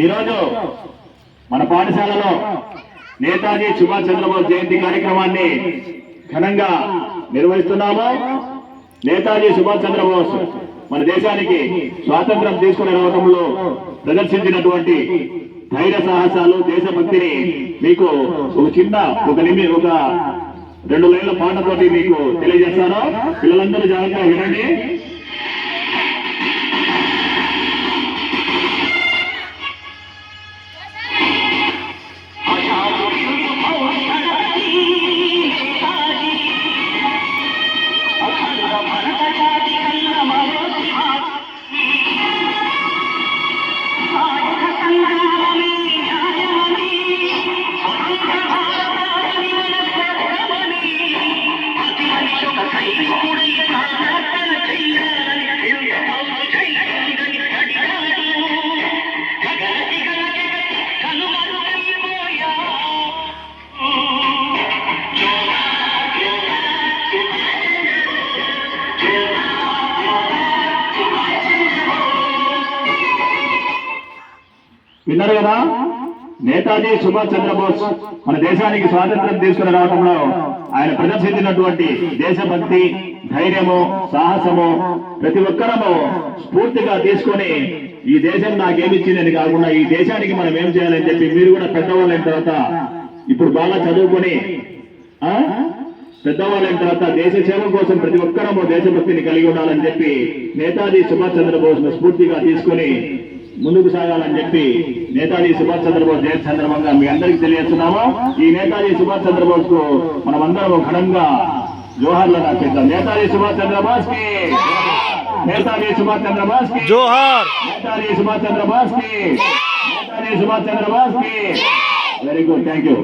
ఈరోజు మన పాఠశాలలో నేతాజీ సుభాష్ చంద్రబోస్ జయంతి కార్యక్రమాన్ని ఘనంగా నిర్వహిస్తున్నాము. నేతాజీ సుభాష్ చంద్రబోస్ మన దేశానికి స్వాతంత్రం తీసుకుని రావడంలో ప్రదర్శించినటువంటి ధైర్య సాహసాలు, దేశభక్తిని మీకు ఒక 2 లైన్ల పాటతోటి మీకు తెలియజేస్తాను. పిల్లలందరూ జాగ్రత్తగా వినండి. విన్నారు కదా, నేతాజీ సుభాష్ చంద్రబోస్ మన దేశానికి స్వాతంత్రం తీసుకుని రావడంలో ఆయన ప్రదర్శించినటువంటి దేశభక్తి, ధైర్యము, సాహసము ప్రతి ఒక్కరము స్ఫూర్తిగా తీసుకొని ఈ దేశం నాకేమిచ్చిందని కాకుండా ఈ దేశానికి మనం ఏం చేయాలని చెప్పి మీరు కూడా పెద్దవాళ్ళైన తర్వాత ఇప్పుడు బాగా చదువుకొని పెద్దవాళ్ళైన తర్వాత దేశ సేవ కోసం ప్రతి ఒక్కరము దేశభక్తిని కలిగి ఉండాలని చెప్పి నేతాజీ సుభాష్ చంద్రబోస్ ను స్ఫూర్తిగా తీసుకొని ముందుకు సాగాలని చెప్పి నేతాజీ సుభాష్ చంద్రబోస్ జయంతి సందర్భంగా మీ అందరికీ తెలియజేస్తున్నాము. ఈ నేతాజీ సుభాష్ చంద్రబోస్ కు మనం అందరం ఘనంగా జోహార్లను అర్పిద్దాం. నేతాజీ సుభాష్ చంద్రబోస్ కి, నేతాజీ సుభాష్ చంద్రబోస్ కి జోహార్, నేతాజీ సుభాష్ చంద్రబోస్ కి, నేతాజీ సుభాష్ చంద్రబోస్ కి. Very good, thank you.